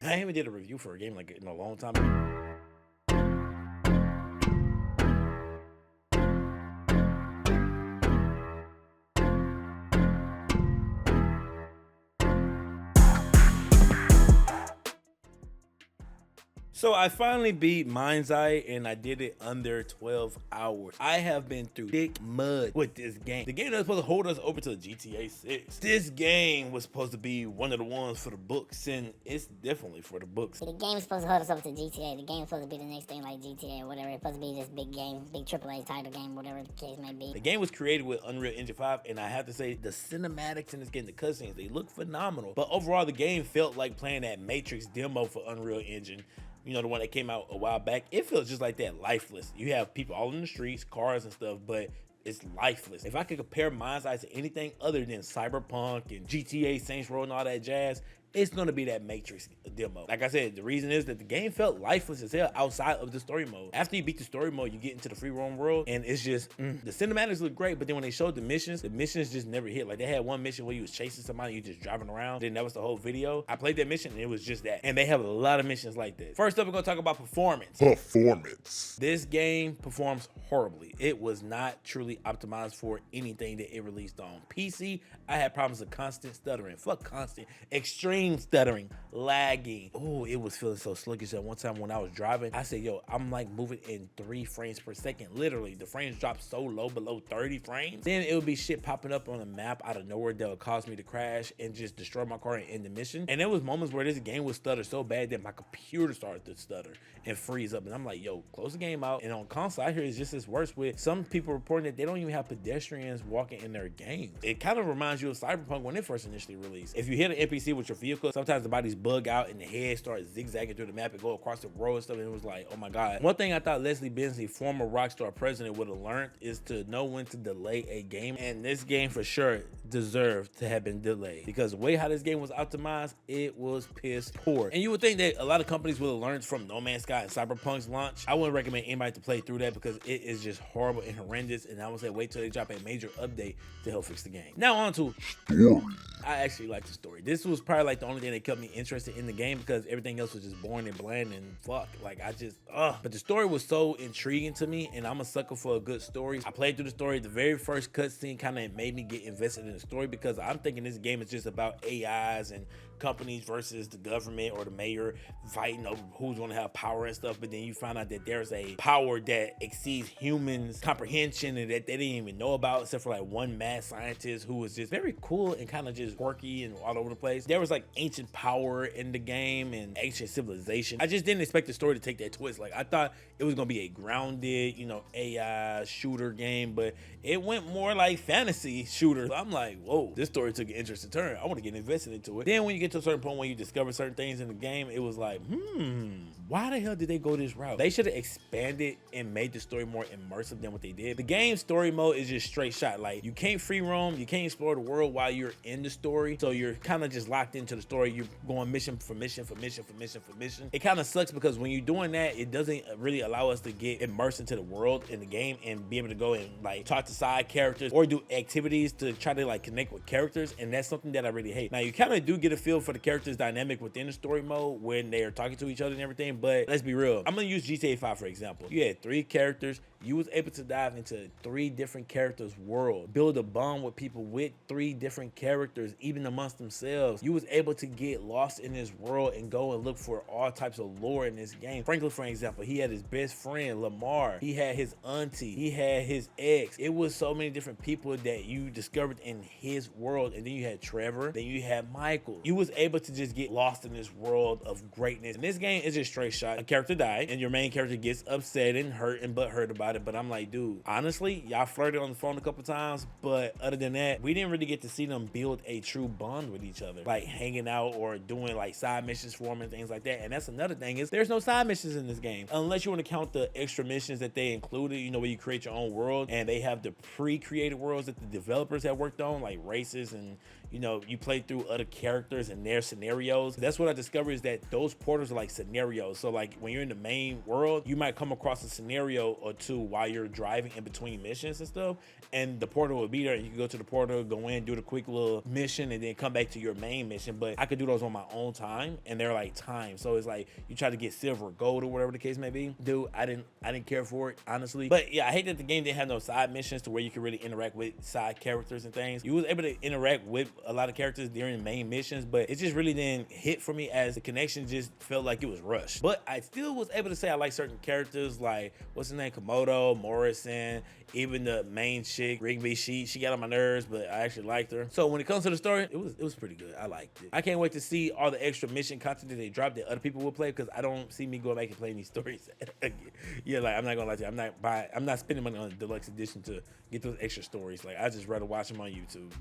I haven't did a review for a game like in a long time. So I finally beat Mindseye and I did it under 12 hours. I have been through thick mud with this game. The game that's supposed to hold us over to GTA 6. This game was supposed to be one of the ones for the books, and it's definitely for the books. The game is supposed to hold us up to GTA. The game is supposed to be the next thing like GTA or whatever. It's supposed to be this big game, big AAA title game, whatever the case may be. The game was created with Unreal Engine 5, and I have to say the cinematics in this game, the cutscenes, they look phenomenal. But overall, the game felt like playing that Matrix demo for Unreal Engine. You know, the one that came out a while back. It feels just like that, lifeless. You have people all in the streets, cars and stuff, but it's lifeless. If I could compare Mindseye to anything other than Cyberpunk and GTA, Saints Row and all that jazz, it's gonna be that Matrix demo. Like I said, the reason is that the game felt lifeless as hell outside of the story mode. After you beat the story mode, you get into the free roam world, and it's just, the cinematics look great, but then when they showed the missions just never hit. Like they had one mission where you was chasing somebody, you just driving around, then that was the whole video. I played that mission and it was just that. And they have a lot of missions like that. First up, we're gonna talk about performance. This game performs horribly. It was not truly optimized for anything that it released on. PC, I had problems with constant stuttering. Fuck constant, extreme stuttering, lagging. Oh, it was feeling so sluggish at one time when I was driving. I said, yo, I'm like moving in 3 frames per second. Literally, the frames dropped so low, below 30 frames. Then it would be shit popping up on the map out of nowhere that would cause me to crash and just destroy my car and end the mission. And there was moments where this game would stutter so bad that my computer started to stutter and freeze up. And I'm like, yo, close the game out. And on console, I hear it's just as worse with some people reporting that they don't even have pedestrians walking in their games. It kind of reminds you of Cyberpunk when it first initially released. If you hit an NPC with your vehicle, sometimes the bodies bug out and the head starts zigzagging through the map and go across the road and stuff, and it was like, oh my god. One thing I thought Leslie Bensley, former Rockstar president, would have learned is to know when to delay a game, and this game for sure deserved to have been delayed because the way how this game was optimized, it was piss poor. And you would think that a lot of companies would have learned from No Man's Sky and Cyberpunk's launch. I wouldn't recommend anybody to play through that because it is just horrible and horrendous, and I would say wait till they drop a major update to help fix the game. Now on to story. I actually like the story. This was probably like the only thing that kept me interested in the game because everything else was just boring and bland and fuck. Like I just, but the story was so intriguing to me, and I'm a sucker for a good story. I played through the story. The very first cutscene kind of made me get invested in the story because I'm thinking this game is just about AIs and companies versus the government or the mayor fighting over who's going to have power and stuff. But then you find out that there's a power that exceeds humans' comprehension and that they didn't even know about, except for like one mad scientist who was just very cool and kind of just quirky and all over the place. There was like ancient power in the game and ancient civilization. I just didn't expect the story to take that twist. Like I thought it was going to be a grounded, you know, AI shooter game, but it went more like fantasy shooter. So I'm like, whoa, this story took an interesting turn. I want to get invested into it. Then when you get to a certain point when you discover certain things in the game, it was like, why the hell did they go this route? They should have expanded and made the story more immersive than what they did. The game story mode is just straight shot. Like you can't free roam, you can't explore the world while you're in the story. So you're kind of just locked into the story. You're going mission for mission for mission for mission for mission. It kind of sucks because when you're doing that, it doesn't really allow us to get immersed into the world in the game and be able to go and like talk to side characters or do activities to try to like connect with characters. And that's something that I really hate. Now you kind of do get a feel for the characters dynamic within the story mode when they are talking to each other and everything, but let's be real. I'm gonna use GTA 5 for example. You had 3 characters. You was able to dive into 3 different characters' world, build a bond with people with 3 different characters, even amongst themselves. You was able to get lost in this world and go and look for all types of lore in this game. Franklin, for example, he had his best friend, Lamar. He had his auntie. He had his ex. It was so many different people that you discovered in his world. And then you had Trevor. Then you had Michael. You was able to just get lost in this world of greatness. And this game is just straight shot. A character died, and your main character gets upset and hurt and butthurt about it. But I'm like, dude, honestly, y'all flirted on the phone a couple times, but other than that, we didn't really get to see them build a true bond with each other, like hanging out or doing like side missions for them and things like that. And that's another thing, is there's no side missions in this game unless you want to count the extra missions that they included, you know, where you create your own world and they have the pre-created worlds that the developers have worked on, like races and, you know, you play through other characters and their scenarios. That's what I discovered, is that those portals are like scenarios. So like when you're in the main world, you might come across a scenario or two while you're driving in between missions and stuff, and the portal will be there, and you can go to the portal, go in, do the quick little mission, and then come back to your main mission. But I could do those on my own time, and they're like timed. So it's like you try to get silver or gold or whatever the case may be. Dude, I didn't care for it, honestly. But yeah, I hate that the game didn't have no side missions to where you could really interact with side characters and things. You was able to interact with a lot of characters during the main missions, but it just really didn't hit for me, as the connection just felt like it was rushed. But I still was able to say I like certain characters, like what's his name, Komodo, Morrison, even the main chick, Rigby. She got on my nerves, but I actually liked her. So when it comes to the story, it was pretty good. I liked it. I can't wait to see all the extra mission content that they dropped that other people will play, because I don't see me going back and playing these stories again. Yeah, like I'm not gonna lie to you, I'm not spending money on a deluxe edition to get those extra stories. Like I just rather watch them on YouTube.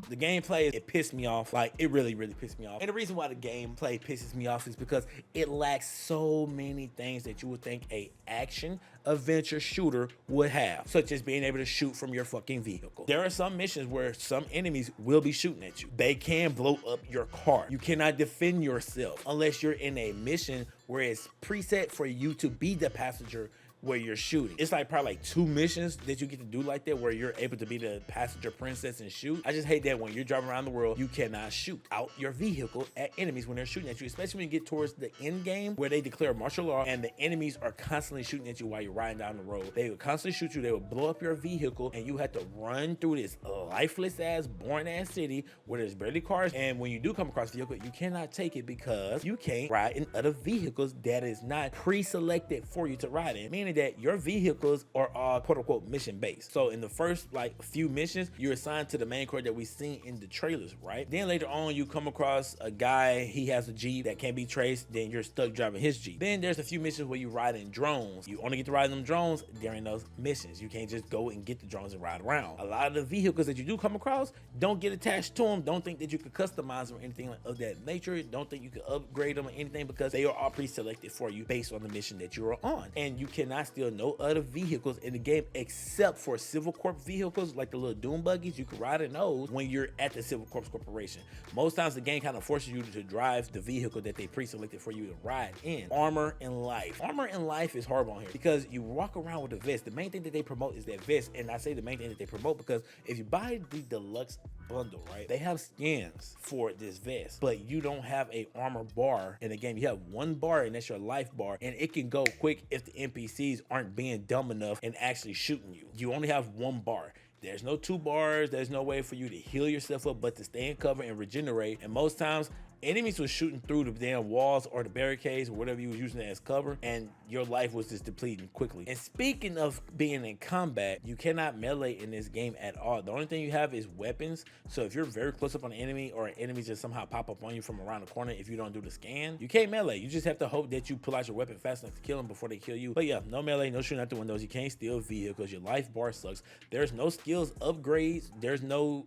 The gameplay, it pissed me off. Like it really pissed me off. And the reason why the gameplay pisses me off is because it lacks so many things that you would think a action adventure shooter would have, such as being able to shoot from your fucking vehicle. There are some missions where some enemies will be shooting at you. They can blow up your car. You cannot defend yourself unless you're in a mission where it's preset for you to be the passenger where you're shooting. It's like probably like 2 missions that you get to do like that, where you're able to be the passenger princess and shoot. I just hate that when you're driving around the world, you cannot shoot out your vehicle at enemies when they're shooting at you, especially when you get towards the end game where they declare martial law and the enemies are constantly shooting at you while you're riding down the road. They will constantly shoot you, they will blow up your vehicle, and you have to run through this lifeless ass, boring ass city where there's barely cars. And when you do come across a vehicle, you cannot take it because you can't ride in other vehicles that is not pre-selected for you to ride in, meaning that your vehicles are all quote unquote mission based. So in the first like few missions, you're assigned to the main car that we seen in the trailers, right? Then later on, you come across a guy, he has a Jeep that can't be traced, then you're stuck driving his Jeep. Then there's a few missions where you ride in drones. You only get to ride in them drones during those missions. You can't just go and get the drones and ride around. A lot of the vehicles that you do come across don't get attached to them. Don't think that you could customize them or anything of that nature. Don't think you could upgrade them or anything, because they are all pre-selected for you based on the mission that you're on. And you cannot steal no other vehicles in the game except for Civil Corp vehicles, like the little Doom buggies. You can ride in those when you're at the Civil Corp Corporation. Most times the game kind of forces you to drive the vehicle that they pre-selected for you to ride in. Armor and life. Armor and life is horrible on here because you walk around with a vest. The main thing that they promote is that vest, and I say the main thing that they promote because if you buy the deluxe bundle, right, they have skins for this vest, but you don't have a armor bar in the game. You have one bar, and that's your life bar, and it can go quick if the NPCs aren't being dumb enough and actually shooting you. You only have one bar. There's no 2 bars. There's no way for you to heal yourself up but to stay in cover and regenerate. And most times enemies was shooting through the damn walls or the barricades or whatever you was using as cover, and your life was just depleting quickly. And speaking of being in combat, you cannot melee in this game at all. The only thing you have is weapons. So if you're very close up on an enemy, or an enemy just somehow pop up on you from around the corner, if you don't do the scan, you can't melee. You just have to hope that you pull out your weapon fast enough to kill them before they kill you. But yeah, no melee, no shooting out the windows. You can't steal vehicles. Your life bar sucks. There's no skills upgrades. There's no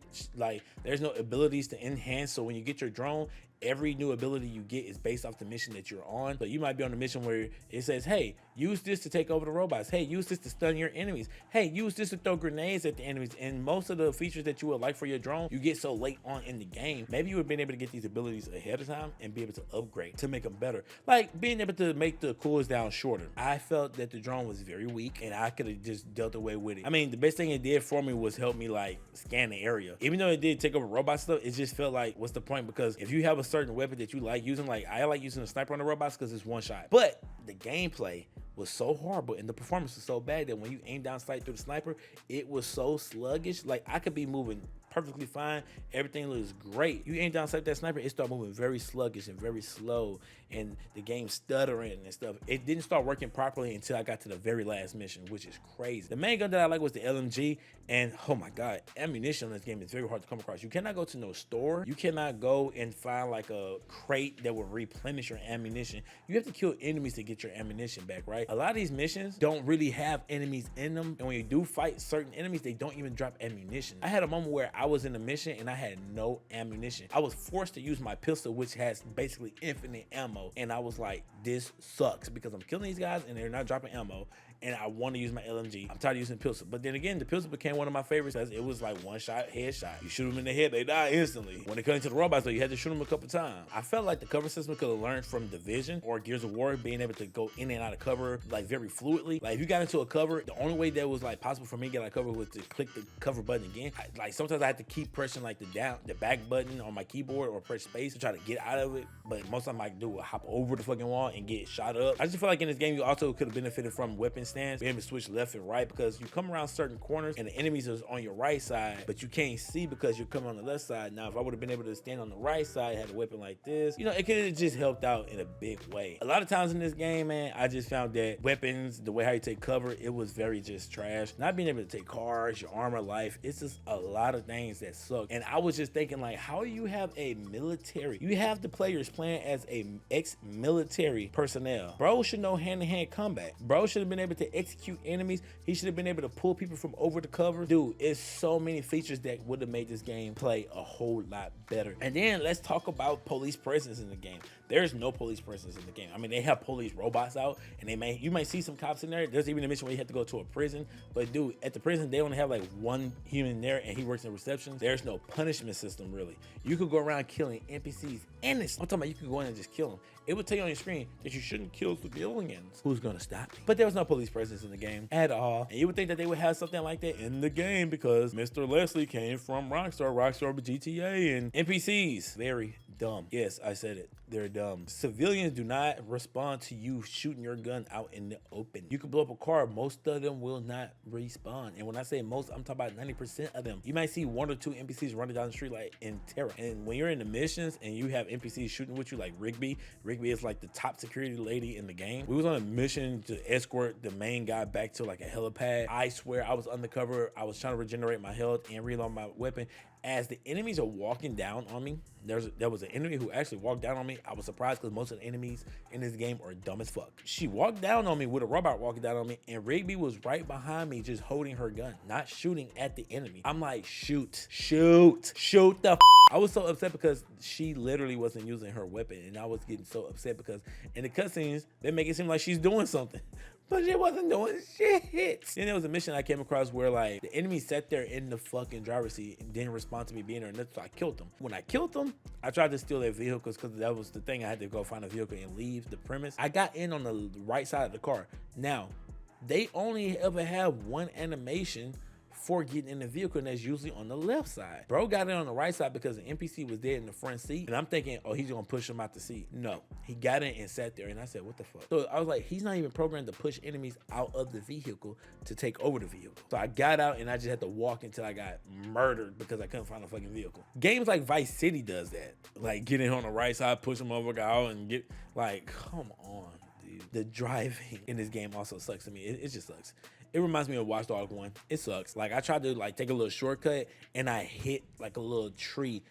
abilities to enhance. So when you get your drone, every new ability you get is based off the mission that you're on. So you might be on a mission where it says, hey, use this to take over the robots. Hey, use this to stun your enemies. Hey, use this to throw grenades at the enemies. And most of the features that you would like for your drone, you get so late on in the game. Maybe you would have been able to get these abilities ahead of time and be able to upgrade to make them better. Like being able to make the cools down shorter. I felt that the drone was very weak and I could have just dealt away with it. I mean, the best thing it did for me was help me like scan the area. Even though it did take over robot stuff, it just felt like, what's the point? Because if you have a certain weapon that you like using, like I like using a sniper on the robots because it's one shot. But the gameplay was so horrible and the performance was so bad that when you aim down sight through the sniper, it was so sluggish. Like I could be moving perfectly fine, everything looks great. You aim down sight that sniper, it started moving very sluggish and very slow, and the game stuttering and stuff. It didn't start working properly until I got to the very last mission, which is crazy. The main gun that I like was the LMG, and oh my god, ammunition in this game is very hard to come across. You cannot go to no store. You cannot go and find like a crate that will replenish your ammunition. You have to kill enemies to get your ammunition back, right? A lot of these missions don't really have enemies in them, and when you do fight certain enemies, they don't even drop ammunition. I had a moment where I was in a mission and I had no ammunition. I was forced to use my pistol, which has basically infinite ammo, and I was like, this sucks because I'm killing these guys and they're not dropping ammo, and I want to use my LMG. I'm tired of using pistol. But then again, the pistol became one of my favorites because it was like one shot, headshot. You shoot them in the head, they die instantly. When it comes to the robots, though, you had to shoot them a couple times. I felt like the cover system could have learned from Division or Gears of War, being able to go in and out of cover like very fluidly. Like if you got into a cover, the only way that was like possible for me to get out of cover was to click the cover button again. Like sometimes I had to keep pressing like the back button on my keyboard or press space to try to get out of it. But most of the time I do a hop over the fucking wall and get shot up. I just feel like in this game you also could have benefited from weapon stance, being able to switch left and right, because you come around certain corners and the enemies is on your right side, but you can't see because you're coming on the left side. Now if I would have been able to stand on the right side, had a weapon like this, you know, it could have just helped out in a big way. A lot of times in this game, man, I just found that weapons, the way how you take cover, it was very just trash. Not being able to take cars, your armor, life, it's just a lot of things that suck. And I was just thinking, like, how do you have a military? You have the players playing as a ex-military personnel. Bro should know hand-to-hand combat. Bro should have been able to execute enemies. He should have been able to pull people from over the cover. Dude, it's so many features that would have made this game play a whole lot better. And then let's talk about police presence in the game. There's no police presence in the game. I mean, they have police robots out, and you might see some cops in there. There's even a mission where you have to go to a prison. But dude, at the prison, they only have like one human there, and he works in reception. There's no punishment system, really. You could go around killing NPCs, and I'm talking about you could go in and just kill them. It would tell you on your screen that you shouldn't kill civilians. Who's gonna stop me? But there was no police presence in the game at all. And you would think that they would have something like that in the game because Mr. Leslie came from Rockstar GTA, and NPCs, very dumb. Yes, I said it. They're dumb. Civilians do not respond to you shooting your gun out in the open. You can blow up a car. Most of them will not respawn. And when I say most, I'm talking about 90% of them. You might see one or two NPCs running down the street like in terror. And when you're in the missions and you have NPCs shooting with you, like Rigby is like the top security lady in the game. We was on a mission to escort the main guy back to like a helipad. I swear I was undercover. I was trying to regenerate my health and reload my weapon. As the enemies are walking down on me, there was an enemy who actually walked down on me. I was surprised because most of the enemies in this game are dumb as fuck. She walked down on me with a robot walking down on me, and Rigby was right behind me just holding her gun, not shooting at the enemy. I'm like, shoot the f. I was so upset because she literally wasn't using her weapon, and I was getting so upset because in the cutscenes, they make it seem like she's doing something. But she wasn't doing shit. Then there was a mission I came across where like the enemy sat there in the fucking driver's seat and didn't respond to me being there, and so I killed them. When I killed them, I tried to steal their vehicles because that was the thing. I had to go find a vehicle and leave the premise. I got in on the right side of the car. Now, they only ever have one animation for getting in the vehicle, and that's usually on the left side. Bro got in on the right side because the NPC was dead in the front seat, and I'm thinking, oh, he's gonna push him out the seat. No, he got in and sat there, and I said, what the fuck? So I was like, he's not even programmed to push enemies out of the vehicle to take over the vehicle. So I got out and I just had to walk until I got murdered because I couldn't find a fucking vehicle. Games like Vice City does that. Like, get in on the right side, push him over, go out and get, like, come on, dude. The driving in this game also sucks to me. It just sucks. It reminds me of Watch Dogs 1. It sucks. Like, I tried to like take a little shortcut and I hit like a little tree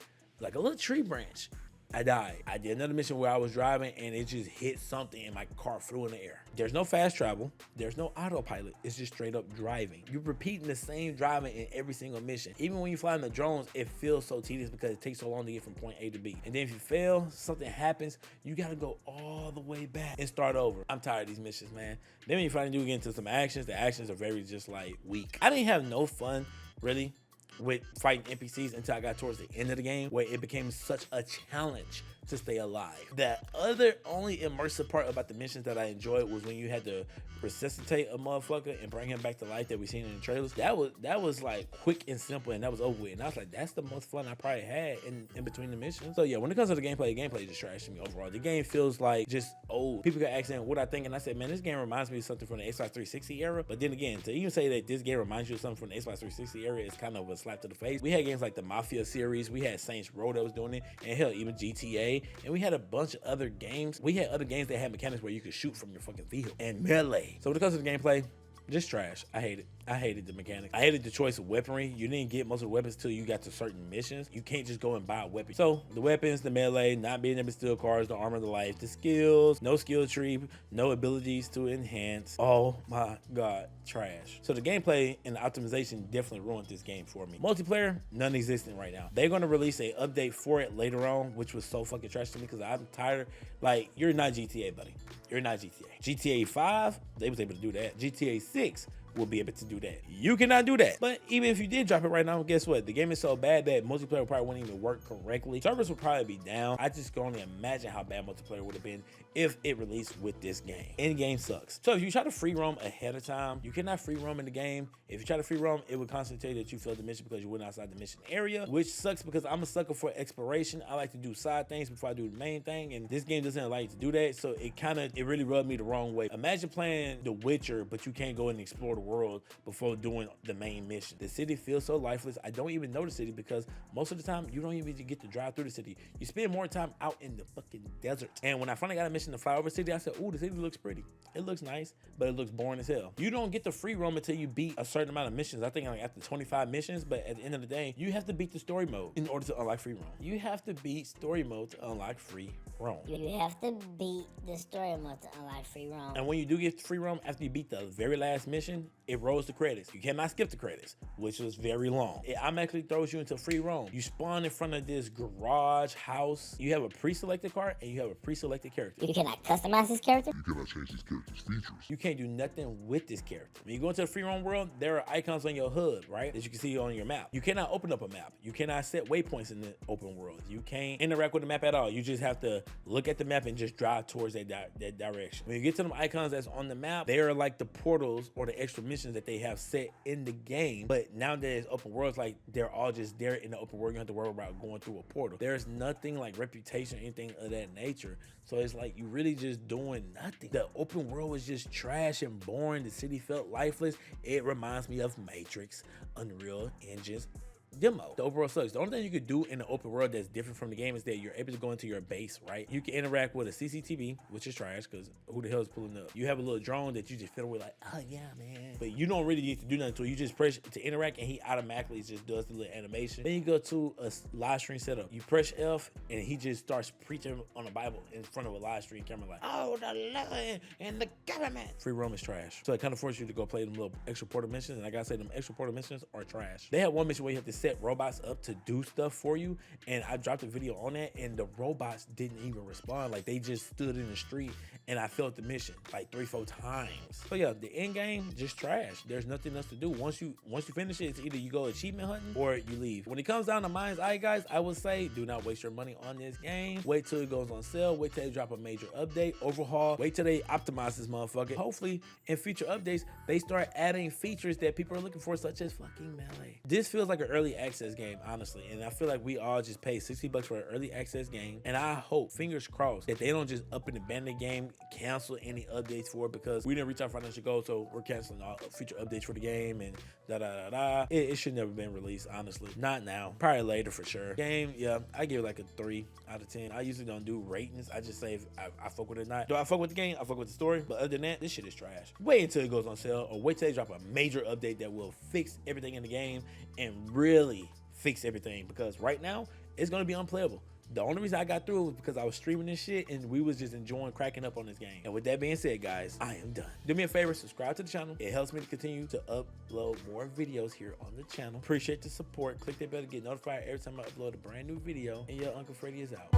branch. I died. I did another mission where I was driving and it just hit something and my car flew in the air. There's no fast travel. There's no autopilot. It's just straight up driving. You're repeating the same driving in every single mission. Even when you fly in the drones, it feels so tedious because it takes so long to get from point A to B. And then if you fail, something happens, you gotta go all the way back and start over. I'm tired of these missions, man. Then when you finally do get into some actions, the actions are very just like weak. I didn't have no fun, really, with fighting NPCs until I got towards the end of the game where it became such a challenge to stay alive. The other only immersive part about the missions that I enjoyed was when you had to resuscitate a motherfucker and bring him back to life that we seen in the trailers. That was like quick and simple, and that was over with. And I was like, that's the most fun I probably had in between the missions. So yeah, when it comes to the gameplay is just trash to me overall. The game feels like just old. People got asking what I think, and I said, man, this game reminds me of something from the Xbox 360 era. But then again, to even say that this game reminds you of something from the Xbox 360 era is kind of a slap to the face. We had games like the Mafia series, we had Saints Row that was doing it, and hell, even GTA. And we had a bunch of other games. We had other games that had mechanics where you could shoot from your fucking vehicle and melee. So when it comes to the gameplay, just trash. I hate it. I hated the mechanics. I hated the choice of weaponry. You didn't get most of the weapons till you got to certain missions. You can't just go and buy a weapon. So the weapons, the melee, not being able to steal cars, the armor, the life, the skills, no skill tree, no abilities to enhance. Oh my God, trash. So the gameplay and the optimization definitely ruined this game for me. Multiplayer, non-existent right now. They're gonna release a update for it later on, which was so fucking trash to me because I'm tired. Like, you're not GTA, buddy. you're not GTA. GTA 5, they was able to do that. GTA 6 will be able to do that. You cannot do that. But even if you did drop it right now, guess what? The game is so bad that multiplayer probably wouldn't even work correctly. Servers would probably be down. I just can only imagine how bad multiplayer would have been if it released with this game. In-game sucks. So if you try to free roam ahead of time, you cannot free roam in the game. If you try to free roam, it would constantly tell you that you failed the mission because you went outside the mission area, which sucks because I'm a sucker for exploration. I like to do side things before I do the main thing, and this game doesn't allow you to do that, so it really rubbed me the wrong way. Imagine playing The Witcher, but you can't go and explore the world before doing the main mission. The city feels so lifeless. I don't even know the city because most of the time you don't even get to drive through the city. You spend more time out in the fucking desert. And when I finally got a mission to fly over the city, I said, ooh, the city looks pretty. It looks nice, but it looks boring as hell. You don't get the free roam until you beat a certain amount of missions. I think like after 25 missions, but at the end of the day, you have to beat the story mode in order to unlock free roam. You have to beat story mode to unlock free roam. You have to beat the story mode to unlock free roam. And when you do get free roam, after you beat the very last mission, it rolls the credits. You cannot skip the credits, which was very long. It automatically throws you into free roam. You spawn in front of this garage house. You have a pre-selected car and you have a pre-selected character. You cannot customize this character. You cannot change these characters' features. You can't do nothing with this character. When you go into the free roam world, there are icons on your HUD, right? That you can see on your map. You cannot open up a map. You cannot set waypoints in the open world. You can't interact with the map at all. You just have to look at the map and just drive towards that direction. When you get to them icons that's on the map, they are like the portals or the extra missions that they have set in the game. But now that it's open world, it's like they're all just there in the open world. You don't have to worry about going through a portal. There's nothing like reputation or anything of that nature. So it's like you really just doing nothing. The open world was just trash and boring. The city felt lifeless. It reminds me of Matrix, Unreal Engine's demo. The overall sucks. The only thing you could do in the open world that's different from the game is that you're able to go into your base, right? You can interact with a CCTV, which is trash because who the hell is pulling up? You have a little drone that you just fiddle with like, oh yeah, man. But you don't really get to do nothing to it. You just press to interact and he automatically just does the little animation. Then you go to a live stream setup. You press F and he just starts preaching on the Bible in front of a live stream camera like, oh, the Lord and the government. Free roam is trash. So it kind of forces you to go play them little extra portal missions. And I gotta say, them extra portal missions are trash. They have one mission where you have to set robots up to do stuff for you, and I dropped a video on that and the robots didn't even respond. Like they just stood in the street and I failed the mission like 3-4 times. So yeah, the end game just trash. There's nothing else to do. Once you finish it, it's either you go achievement hunting or you leave. When it comes down to Mind's Eye, guys, I would say do not waste your money on this game. Wait till it goes on sale. Wait till they drop a major update, overhaul. Wait till they optimize this motherfucker. Hopefully in future updates they start adding features that people are looking for, such as fucking melee. This feels like an early access game, honestly, and I feel like we all just paid $60 for an early access game, and I hope, fingers crossed, that they don't just up and abandon the game, cancel any updates for it because we didn't reach our financial goal, so we're canceling all future updates for the game and it should never been released, honestly. Not now, probably later for sure. Game, yeah, I give it like a 3 out of 10. I usually don't do ratings. I just say if I fuck with it or not. Do I fuck with the game? I fuck with the story, but other than that, this shit is trash. Wait until it goes on sale or wait till they drop a major update that will fix everything in the game and really fix everything, because right now it's going to be unplayable. The only reason I got through it was because I was streaming this shit and we was just enjoying cracking up on this game. And with that being said, guys, I am done. Do me a favor, subscribe to the channel. It helps me to continue to upload more videos here on the channel. Appreciate the support. Click that bell to get notified every time I upload a brand new video. And your Uncle Freddy is out.